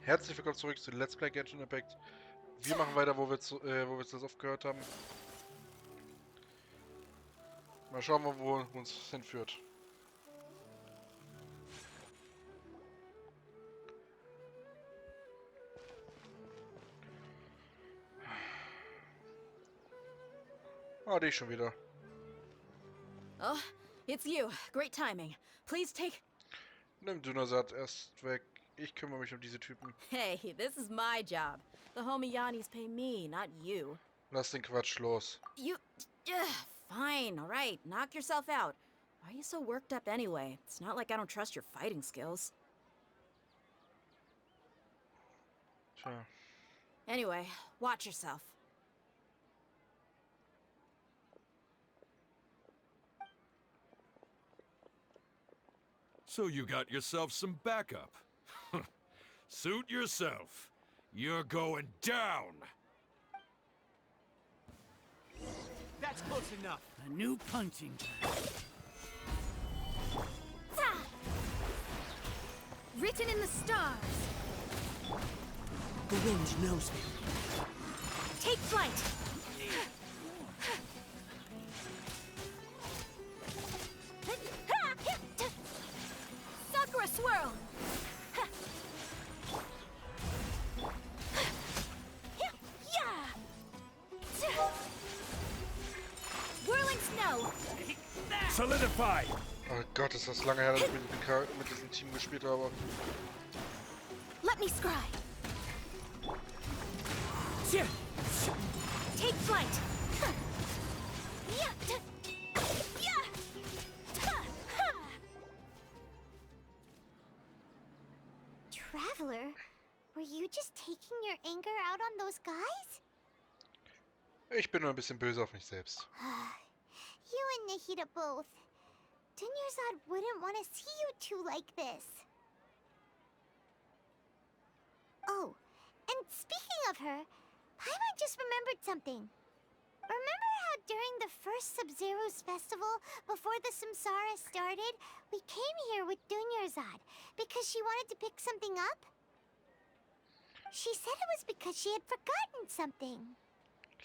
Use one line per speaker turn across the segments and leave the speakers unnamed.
Herzlich willkommen zurück zu Let's Play Genshin Impact. Wir machen weiter, wo wir zuletzt aufgehört haben. Mal schauen, wo uns hinführt. Ah, dich schon wieder.
Oh, it's you. Great timing. Please take...
Nimm Dünnersat erst weg. Ich kümmere mich um diese Typen.
Hey, this is my job. The homie Yannis pay me, not you.
Lass den Quatsch los.
You... Fine, alright. Knock yourself out. Why are you so worked up anyway? It's not like I don't trust your fighting skills.
Tja.
Anyway, watch yourself.
So you got yourself some backup. Suit yourself. You're going down.
That's close enough. A new punching bag.
Written in the stars.
The wind knows me.
Take flight. Sakura swirl. Whirling snow.
Solidify.
Oh Gott, ist das lange her, dass ich mit diesem Team gespielt habe.
Let me scry. Take flight.
Traveler, were you just taking your anger out on those guys?
Ich bin nur ein bisschen böse auf mich selbst.
You and Nihida both. Dunyarzad wouldn't want to see you two like this. Oh, and speaking of her, Paimon just remembered something. Remember how during the first Sub-Zero's festival, before the Samsara started, we came here with Dunyarzad because she wanted to pick something up? She said it was because she had forgotten something.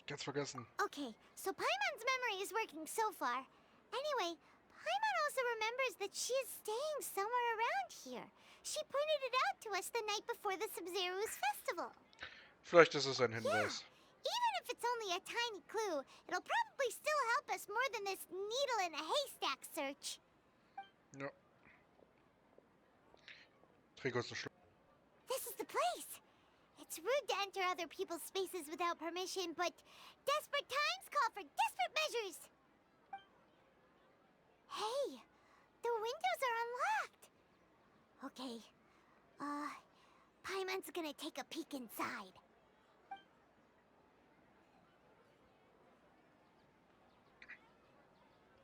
Ganz vergessen.
Okay, so Paimon's memory is working so far. Anyway, Paimon also remembers that she is staying somewhere around here. She pointed it out to us the night before the Sub-Zero's festival.
Vielleicht ist es ein Hinweis.
Even if it's only a tiny clue, it'll probably still help us more than this needle in a haystack search.
Ja. Trink kurz einen Schluck.
This is the place. It's rude to enter other people's spaces without permission, but desperate times call for desperate measures. Hey, the windows are unlocked. Okay, Paimon's gonna take a peek inside.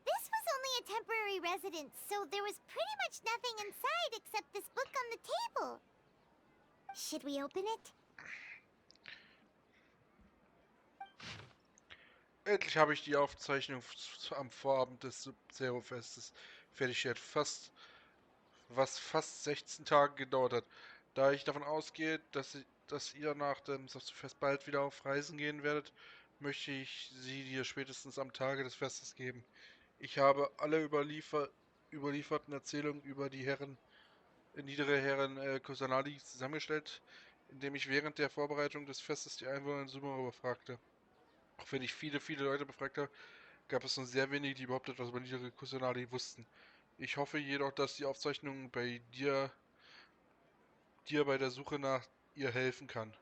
This was only a temporary residence, so there was pretty much nothing inside except this book on the table. Should we open it?
Endlich habe ich die Aufzeichnung am Vorabend des Zero-Festes fertiggestellt. Was fast 16 Tage gedauert hat. Da ich davon ausgehe, dass ihr nach dem Fest bald wieder auf Reisen gehen werdet, möchte ich sie dir spätestens am Tage des Festes geben. Ich habe alle überlieferten Erzählungen über die niedere Herren Kusanali zusammengestellt, indem ich während der Vorbereitung des Festes die Einwohner in Sumeru befragte. Auch wenn ich viele Leute befragt habe, gab es nur sehr wenige, die überhaupt etwas über niedere Kusanali wussten. Ich hoffe jedoch, dass die Aufzeichnung bei dir bei der Suche nach ihr helfen kann.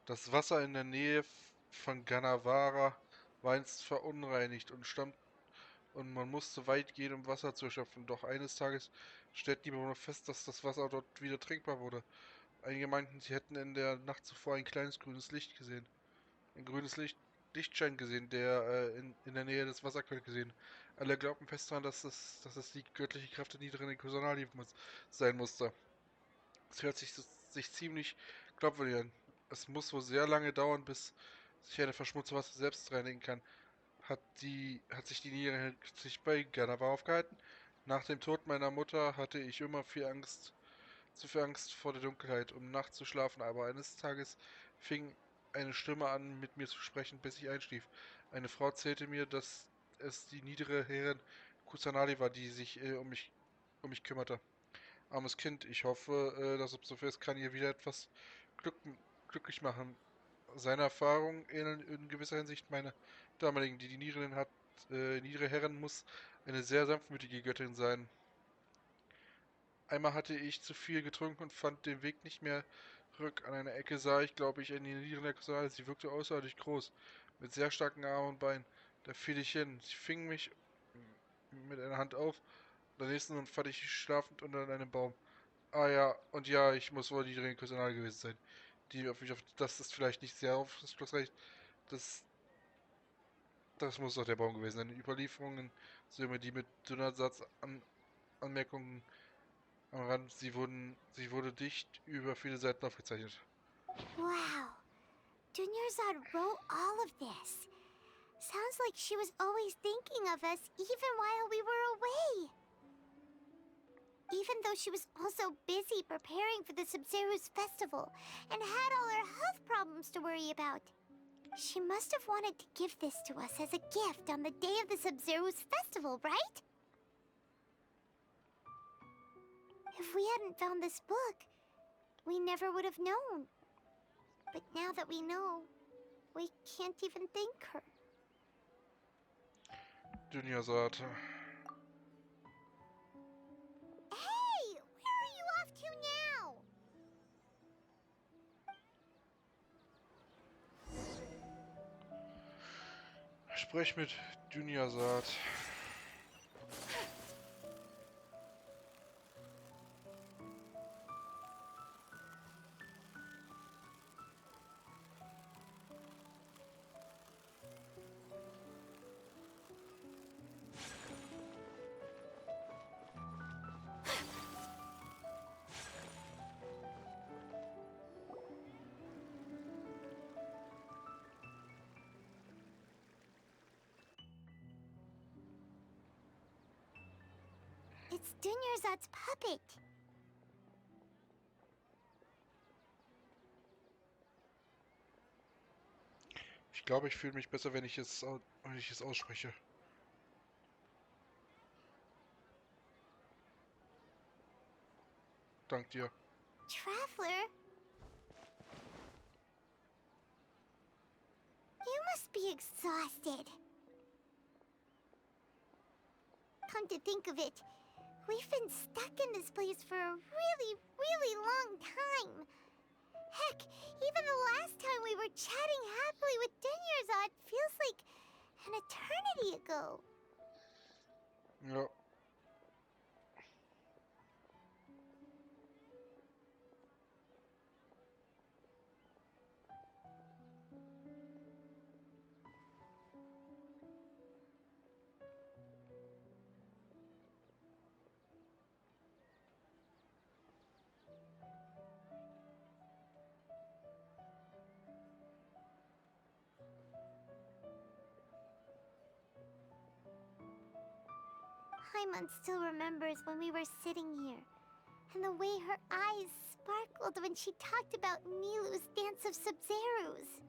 Das Wasser in der Nähe von Ganawara war einst verunreinigt und man musste weit gehen, um Wasser zu schöpfen. Doch eines Tages stellten die Bewohner fest, dass das Wasser dort wieder trinkbar wurde. Einige meinten, sie hätten in der Nacht zuvor ein kleines grünes Licht gesehen. Ein grünes Lichtschein gesehen, der in der Nähe des Wasserquellen gesehen. Alle glaubten fest daran, dass es die göttliche Kraft der niederen Kusanali sein musste. Es hört sich ziemlich glaubwürdig an. Es muss wohl sehr lange dauern, bis sich eine verschmutzte Wasser selbst reinigen kann. Hat sich die Niere sich bei Ganawa aufgehalten? Nach dem Tod meiner Mutter hatte ich immer viel Angst, zu viel Angst vor der Dunkelheit, um nachts zu schlafen, aber eines Tages fing eine Stimme an, mit mir zu sprechen, bis ich einschlief. Eine Frau erzählte mir, dass es die niedere Herrin Kusanali war, die sich um mich kümmerte. Armes Kind, ich hoffe, dass es so ist, kann ihr wieder etwas Glück, glücklich machen. Seine Erfahrungen ähneln in gewisser Hinsicht meiner damaligen. Die niedere Herrin muss eine sehr sanftmütige Göttin sein. Einmal hatte ich zu viel getrunken und fand den Weg nicht mehr zurück. An einer Ecke sah ich, glaube ich, eine niedere Kusanali. Sie wirkte außerordentlich groß, mit sehr starken Armen und Beinen. Da fiel ich hin. Sie fing mich mit einer Hand auf. Der nächsten und fand ich schlafend unter einem Baum. Ah ja, und ja, ich muss wohl die Rekursional gewesen sein. Die auf mich auf. Das ist vielleicht nicht sehr aufschlussreich. Das, das muss doch der Baum gewesen sein. Überlieferungen, so immer die mit dünner Anmerkungen am Rand, sie wurde dicht über viele Seiten aufgezeichnet.
Wow. Dunyarzad wrote all of this. Sounds like she was always thinking of us even while we were away. Even though she was also busy preparing for the Sub-Zero's festival and had all her health problems to worry about. She must have wanted to give this to us as a gift on the day of the Sub-Zero's festival, right? If we hadn't found this book, we never would have known. But now that we know, we can't even thank her.
Dunyarzad.
Hey! Where are you off to now?
Sprech mit Dunyarzad.
It's Dunyarzad's puppet.
Ich glaube, ich fühle mich besser, wenn ich es ausspreche. Dank dir.
Traveler? You must be exhausted. Come to think of it, we've been stuck in this place for a really, really long time. Heck, even the last time we were chatting happily with Dunyarzad feels like an eternity ago.
Ja.
Paimon still remembers when we were sitting here, and the way her eyes sparkled when she talked about Nilu's dance of Sub-Zeros.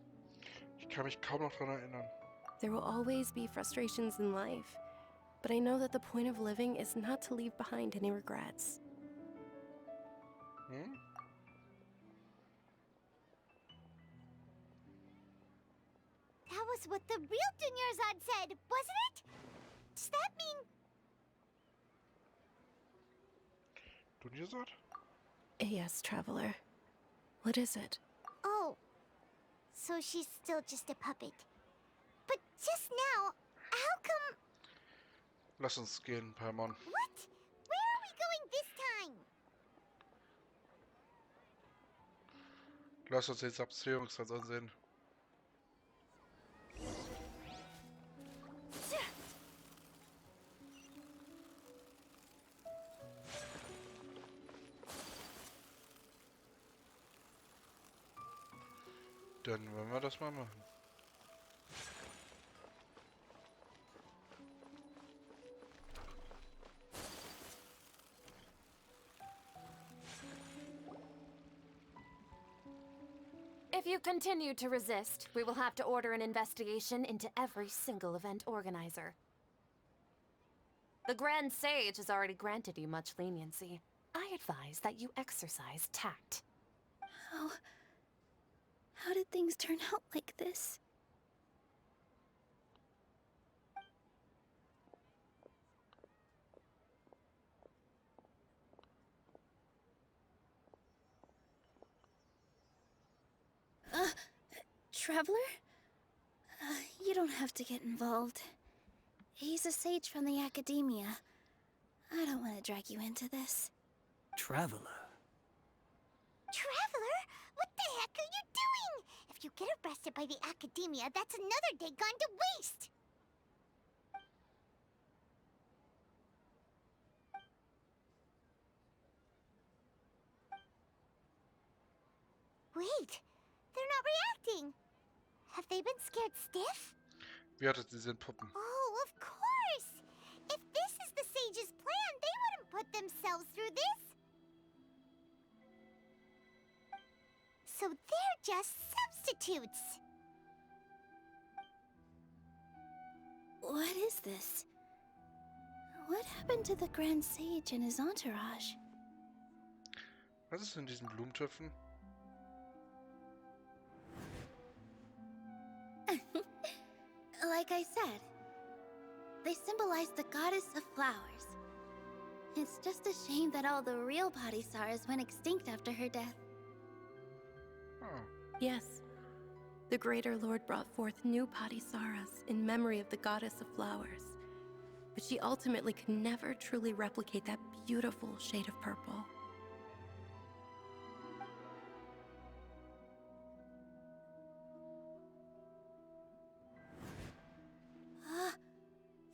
Ich kann mich kaum noch daran erinnern.
There will always be frustrations in life, but I know that the point of living is not to leave behind any regrets.
Hm?
That was what the real Dunyarzad said, wasn't it? Does that mean...
Dunyarzad?
Yes, traveler. What is it?
Oh, so she's still just a puppet. But just now, how come...
Lass uns gehen, Paimon.
What? Where are we going this time?
Lass uns den Sub-Zero-Tanz ansehen. Dann wollen wir das mal machen.
If you continue to resist, we will have to order an investigation into every single event organizer. The Grand Sage has already granted you much leniency. I advise that you exercise tact.
How did things turn out like this? Traveler? You don't have to get involved. He's a sage from the academia. I don't want to drag you into this.
Traveler.
Traveler? What the heck are you doing? If you get arrested by the academia, that's another day gone to waste! Wait, they're not reacting. Have they been scared stiff?
Wie hat es diese Puppen?
Oh, of course! If this is the sage's plan, they wouldn't put themselves through this. So they're just substitutes. What is this? What happened to the Grand Sage and his entourage?
Was ist in diesen Blumentöpfen?
Like I said, they symbolize the goddess of flowers. It's just a shame that all the real Padisaras went extinct after her death.
Oh.
Yes. The Greater Lord brought forth new Padisaras in memory of the goddess of flowers. But she ultimately could never truly replicate that beautiful shade of purple.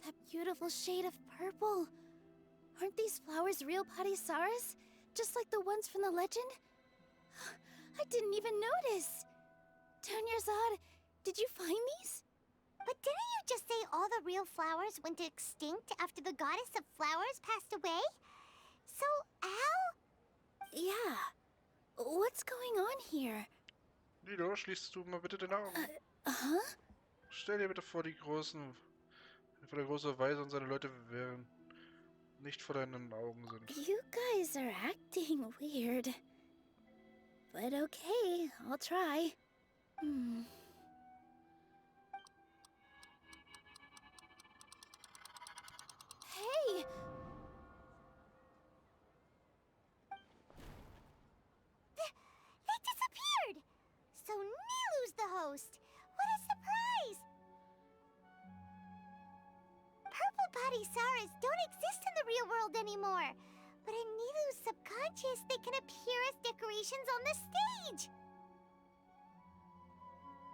That beautiful shade of purple. Aren't these flowers real Padisaras? Just like the ones from the legend? I didn't even notice. Dunyarzad, did you find these? But didn't you just say all the real flowers went extinct after the goddess of flowers passed away? So, Al? Yeah. What's going on here?
Lilo, schließt du mal bitte deine Augen.
Huh?
Stell dir bitte vor, vor der große Weise und seine Leute wären nicht vor deinen Augen sind.
You guys are acting weird. But okay, I'll try. Hey! They disappeared! So Nilu's the host! What a surprise! Purple Padisaras don't exist in the real world anymore. But in Nilu's subconscious, they can appear as decorations on the stage.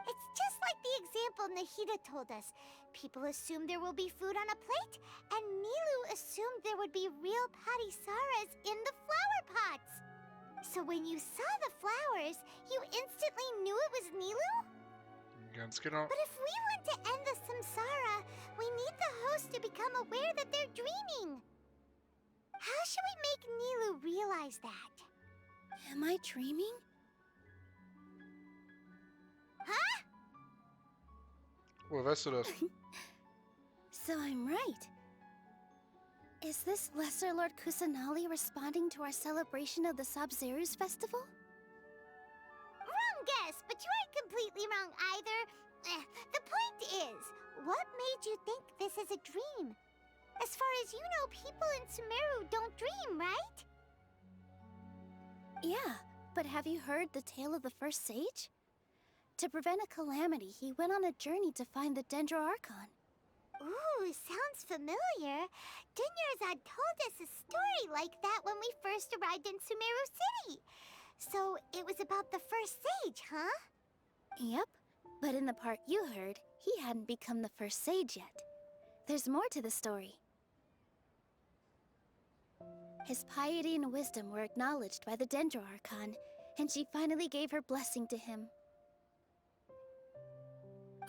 It's just like the example Nahida told us. People assumed there will be food on a plate, and Nilu assumed there would be real Padisaras in the flower pots. So when you saw the flowers, you instantly knew it was Nilu?
Ganz genau.
But if we want to end the samsara, we need the host to become aware that they're dreaming. How should we make Nilu realize that? Am I dreaming? Huh?
Woher weißt du das?
So I'm right. Is this Lesser Lord Kusanali responding to our celebration of the Sabzeruz festival? Wrong guess, but you aren't completely wrong either. The point is, what made you think this is a dream? As far as you know, people in Sumeru don't dream, right? Yeah, but have you heard the tale of the first sage? To prevent a calamity, he went on a journey to find the Dendroarchon. Ooh, sounds familiar. Dunyarzad told us a story like that when we first arrived in Sumeru City. So it was about the first sage, huh? Yep, but in the part you heard, he hadn't become the first sage yet. There's more to the story. His piety and wisdom were acknowledged by the Dendroarchon, and she finally gave her blessing to him.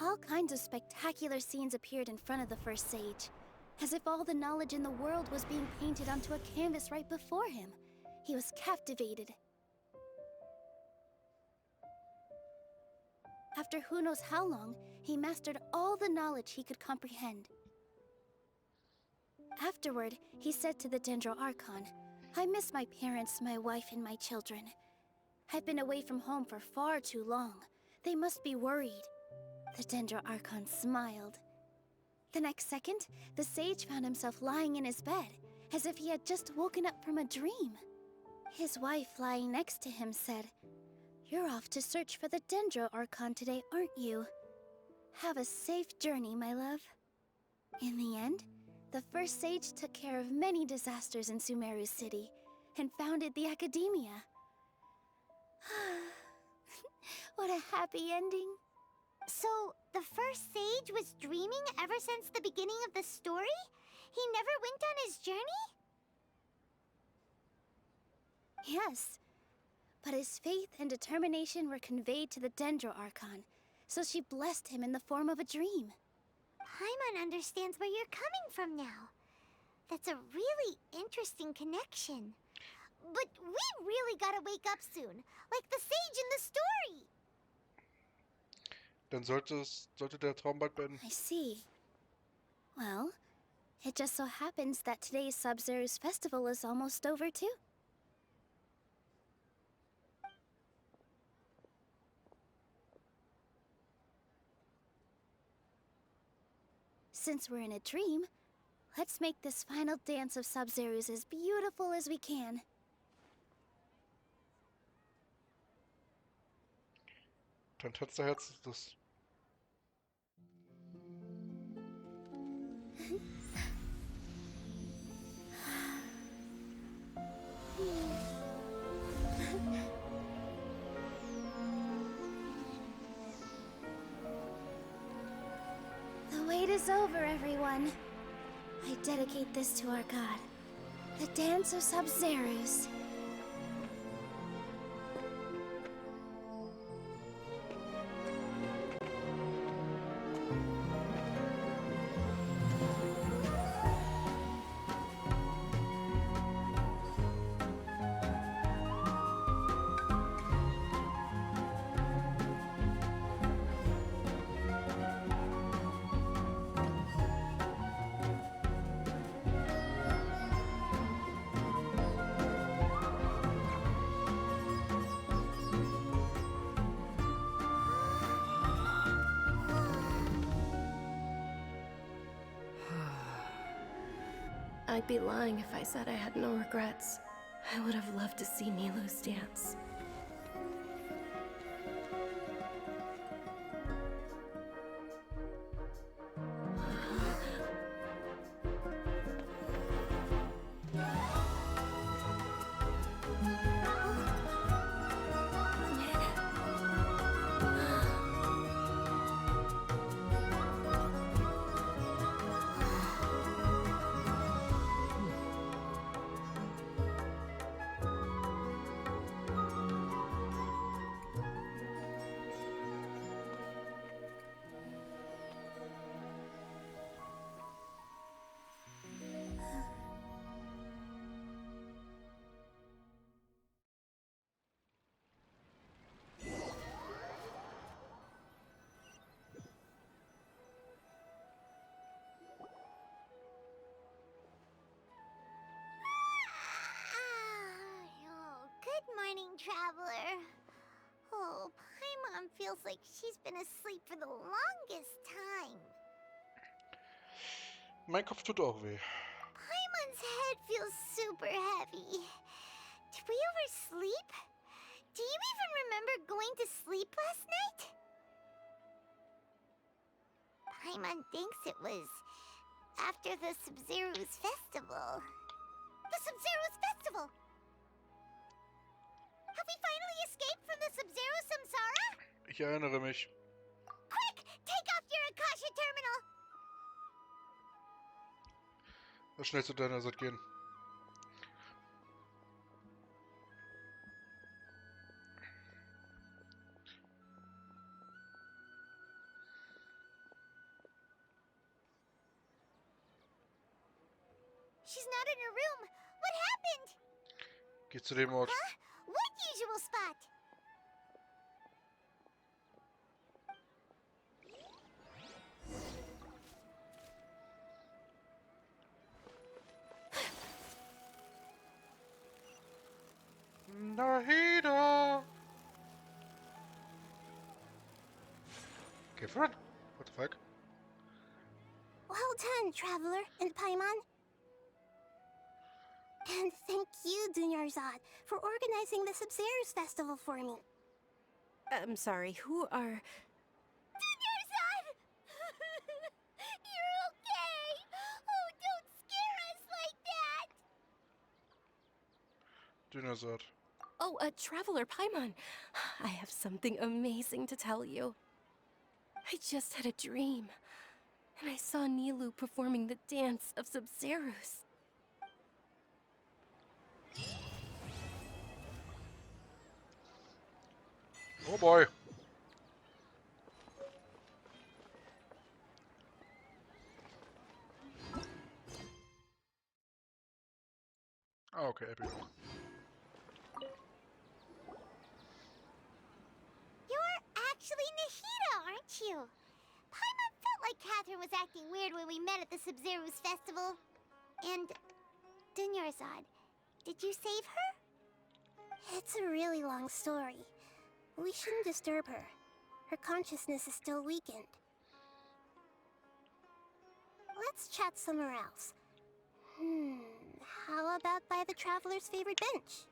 All kinds of spectacular scenes appeared in front of the first sage, as if all the knowledge in the world was being painted onto a canvas right before him. He was captivated.
After who knows how long, he mastered all the knowledge he could comprehend. Afterward, he said to the Dendro Archon, "I miss my parents, my wife, and my children. I've been away from home for far too long. They must be worried." The Dendro Archon smiled. The next second, the sage found himself lying in his bed, as if he had just woken up from a dream. His wife, lying next to him, said, "You're off to search for the Dendro Archon today, aren't you? Have a safe journey, my love." In the end, the first sage took care of many disasters in Sumeru City and founded the Academia. What a happy ending.
So, the first sage was dreaming ever since the beginning of the story? He never went on his journey?
Yes, but his faith and determination were conveyed to the Dendro Archon, so she blessed him in the form of a dream.
Paimon understands where you're coming from now. That's a really interesting connection. But we really gotta wake up soon, like the sage in the story.
Dann sollte der Traum bald beenden.
I see. Well, it just so happens that today's Sub-Zero's festival is almost over too. Since we're in a dream, let's make this final dance of Sub-Zero's as beautiful as we can.
Dann tanzt der Herz das.
The wait is over, everyone. I dedicate this to our god, the dance of Sub-Zero's.
I'd be lying if I said I had no regrets. I would have loved to see Nilou's dance.
Good morning, traveler. Oh, Paimon feels like she's been asleep for the longest time.
Mein Kopf tut auch weh.
Paimon's head feels super heavy. Did we oversleep? Do you even remember going to sleep last night? Paimon thinks it was after the Sub-Zero's festival. The Sub-Zero's festival! Have we finally escaped from the Sub-Zero Samsara?
Ich erinnere mich.
Quick! Take off your Akasha terminal!
Das schnellste deiner sollte gehen.
She's not in her room. What happened?
Geh zu dem Ort.
Huh? What usual spot?
Nahida! Gefallen? What the fuck?
Well done, Traveler and Paimon. And thank you, Dunyarzad, for organizing the Sub-Zero's festival for me.
I'm sorry, who are...
Dunyarzad! You're okay! Oh, don't scare us like that!
Dünnersort.
Oh, Traveler Paimon. I have something amazing to tell you. I just had a dream, and I saw Nilou performing the dance of Sub-Zeros.
Oh boy. Oh, okay, epic.
You're actually Nahida, aren't you? Paimon felt like Catherine was acting weird when we met at the Sub-Zero's festival. And... Dunyarzad, did you save her? It's a really long story. We shouldn't disturb her. Her consciousness is still weakened. Let's chat somewhere else. How about by the Traveler's favorite bench?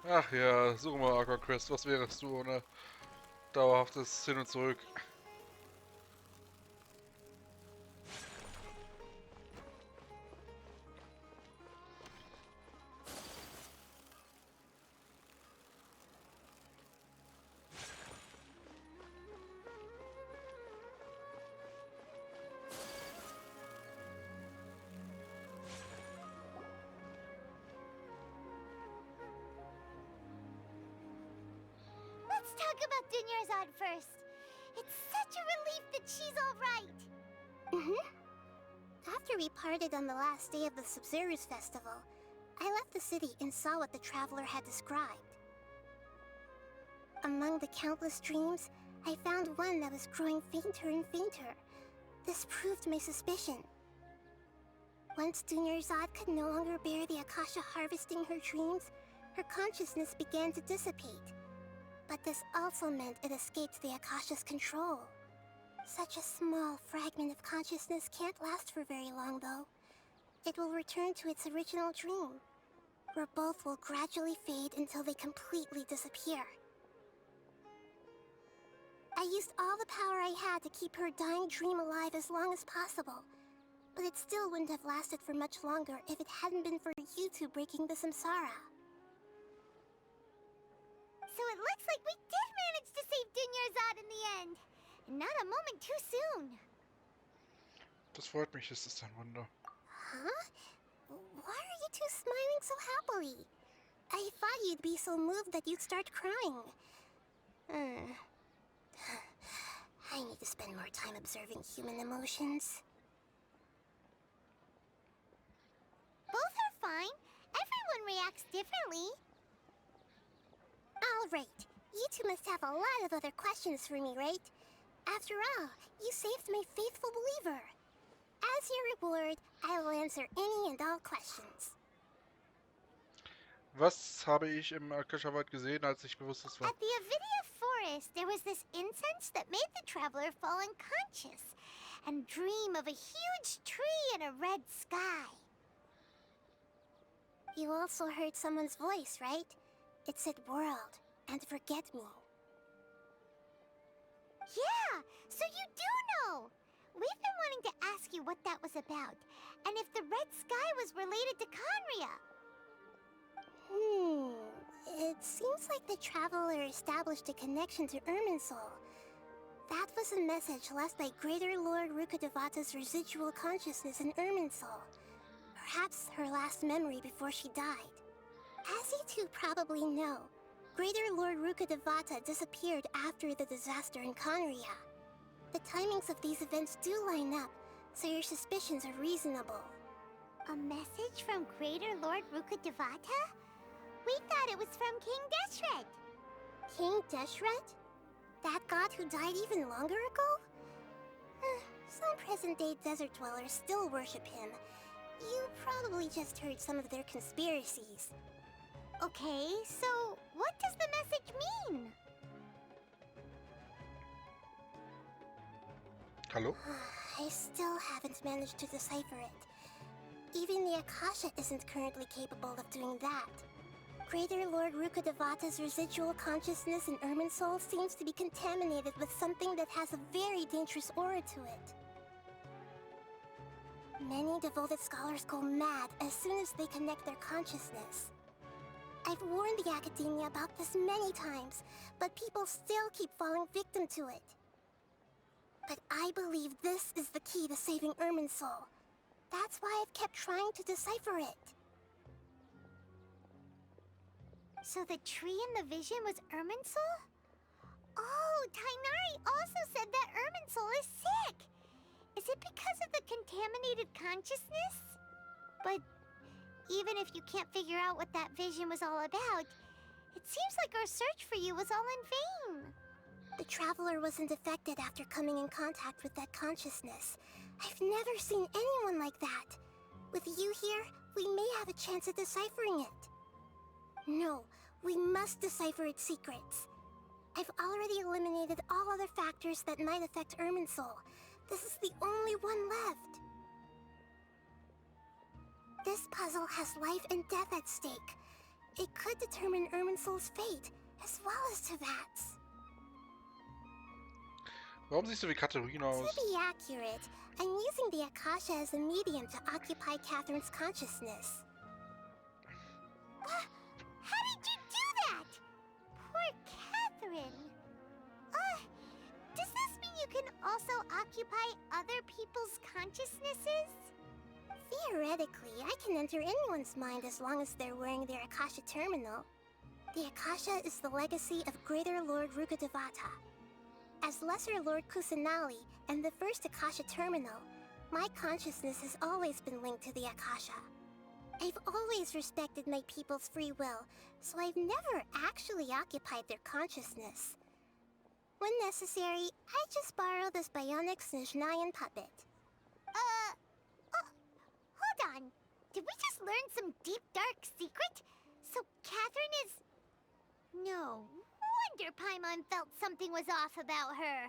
Ach ja, suchen wir Aqua Quest. Was wärst du ohne dauerhaftes Hin und Zurück?
Let's talk about Dunyarzad first. It's such a relief that she's all right. After we parted on the last day of the Sub-Zero's festival, I left the city and saw what the Traveler had described. Among the countless dreams, I found one that was growing fainter and fainter. This proved my suspicion. Once Dunyarzad could no longer bear the Akasha harvesting her dreams, her consciousness began to dissipate. But this also meant it escaped the Akasha's control. Such a small fragment of consciousness can't last for very long, though. It will return to its original dream, where both will gradually fade until they completely disappear. I used all the power I had to keep her dying dream alive as long as possible, but it still wouldn't have lasted for much longer if it hadn't been for you two breaking the samsara. So it looks like we did manage to save Dunyarzad in the end. And not a moment too soon.
Das freut mich, das ist ein Wunder.
Huh? Why are you two smiling so happily? I thought you'd be so moved that you'd start crying. I need to spend more time observing human emotions. Both are fine. Everyone reacts differently. All right. You two must have a lot of other questions for me, right? After all, you saved my faithful believer. As your reward, I will answer any and all questions.
Was habe ich im Akasha-Wald gesehen, als ich bewusstlos war?
At the Avidia forest, there was this incense that made the traveler fall unconscious and dream of a huge tree and a red sky. You also heard someone's voice, right? It said world and forget me. Yeah, so you do know! We've been wanting to ask you what that was about, and if the red sky was related to Conria. It seems like the Traveler established a connection to Irminsul. That was a message left by Greater Lord Rukkhadevata's residual consciousness in Irminsul. Perhaps her last memory before she died. As you two probably know, Greater Lord Rukkhadevata disappeared after the disaster in Conria. The timings of these events do line up, so your suspicions are reasonable. A message from Greater Lord Rukkhadevata? We thought it was from King Deshret. King Deshret? That god who died even longer ago? Some present-day desert dwellers still worship him. You probably just heard some of their conspiracies. Okay, so what does the message mean?
Hallo?
I still haven't managed to decipher it. Even the Akasha isn't currently capable of doing that. Greater Lord Rukkhadevata's residual consciousness in Irminsul seems to be contaminated with something that has a very dangerous aura to it. Many devoted scholars go mad as soon as they connect their consciousness. I've warned the academia about this many times, but people still keep falling victim to it. But I believe this is the key to saving Irminsul. That's why I've kept trying to decipher it. So the tree in the vision was Irminsul? Oh, Tainari also said that Irminsul is sick! Is it because of the contaminated consciousness? But even if you can't figure out what that vision was all about, it seems like our search for you was all in vain. The Traveler wasn't affected after coming in contact with that consciousness. I've never seen anyone like that. With you here, we may have a chance at deciphering it. No, we must decipher its secrets. I've already eliminated all other factors that might affect Irminsul. This is the only one left. This puzzle has life and death at stake. It could determine Irminsul's fate, as well as Tevat's.
Warum siehst du wie Katharina aus?
To be accurate, I'm using the Akasha as a medium to occupy Catherine's consciousness. How did you do that? Poor Catherine. Does this mean you can also occupy other people's consciousnesses? Theoretically, I can enter anyone's mind as long as they're wearing their Akasha terminal. The Akasha is the legacy of Greater Lord Rukkhadevata. As Lesser Lord Kusanali and the first Akasha terminal, my consciousness has always been linked to the Akasha. I've always respected my people's free will, so I've never actually occupied their consciousness. When necessary, I just borrow this bionic Snezhnayan puppet. Hold on. Did we just learn some deep, dark secret? So Catherine is... No wonder Paimon felt something was off about her.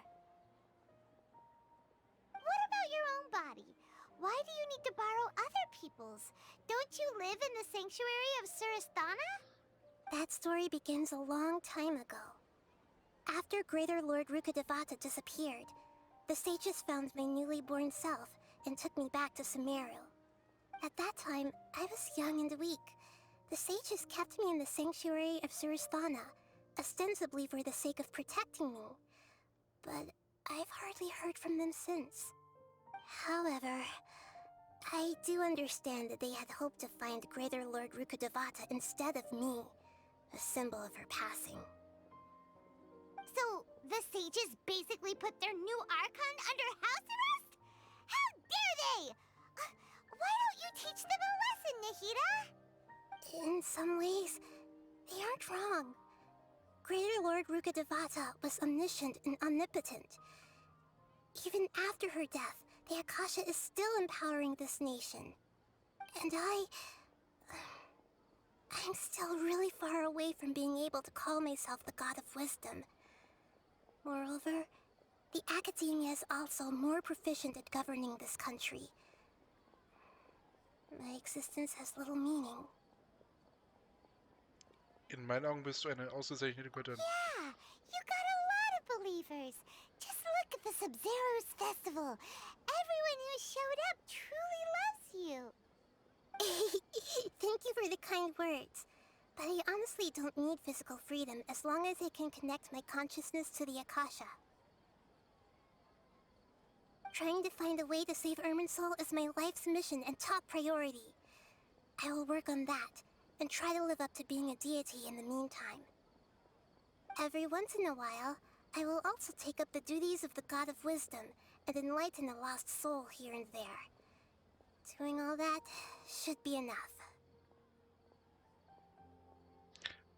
What about your own body? Why do you need to borrow other people's? Don't you live in the sanctuary of Surasthana? That story begins a long time ago. After Greater Lord Rukkhadevata disappeared, the sages found my newly born self and took me back to Sumeru. At that time, I was young and weak. The sages kept me in the sanctuary of Surasthana, ostensibly for the sake of protecting me. But I've hardly heard from them since. However, I do understand that they had hoped to find Greater Lord Rukkhadevata instead of me, a symbol of her passing. So, the sages basically put their new Archon under house arrest? How dare they! Why don't you teach them a lesson, Nahida? In some ways, they aren't wrong. Greater Lord Rukkhadevata was omniscient and omnipotent. Even after her death, the Akasha is still empowering this nation. And I'm still really far away from being able to call myself the God of Wisdom. Moreover, the academia is also more proficient at governing this country. My existence has little meaning.
In meinen Augen bist du eine ausgezeichnete Göttin.
Yeah, you got a lot of believers. Just look at the Sub-Zero's festival. Everyone who showed up truly loves you. Thank you for the kind words. But I honestly don't need physical freedom as long as I can connect my consciousness to the Akasha. Trying to find a way to save Irminsul is my life's mission and top priority. I will work on that, and try to live up to being a deity in the meantime. Every once in a while, I will also take up the duties of the God of Wisdom and enlighten a lost soul here and there. Doing all that should be enough.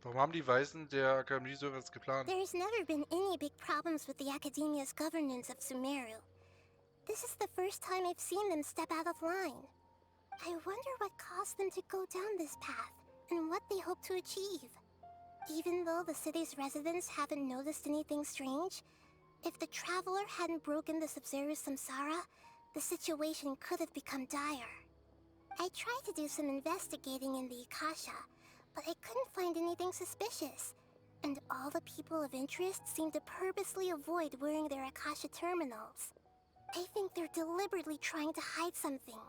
Warum haben die Weisen der Akademie so etwas geplant?
There's never been any big problems with the Academia's governance of Sumeru. This is the first time I've seen them step out of line. I wonder what caused them to go down this path, and what they hope to achieve. Even though the city's residents haven't noticed anything strange, if the traveler hadn't broken the Sub-Zero samsara, the situation could have become dire. I tried to do some investigating in the Akasha, but I couldn't find anything suspicious. And all the people of interest seem to purposely avoid wearing their Akasha terminals. I think they're deliberately trying to hide something.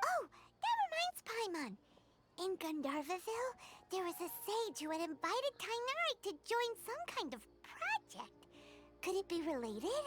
Oh, that reminds Paimon. In Gandharvaville, there was a sage who had invited Kainari to join some kind of project. Could it be related?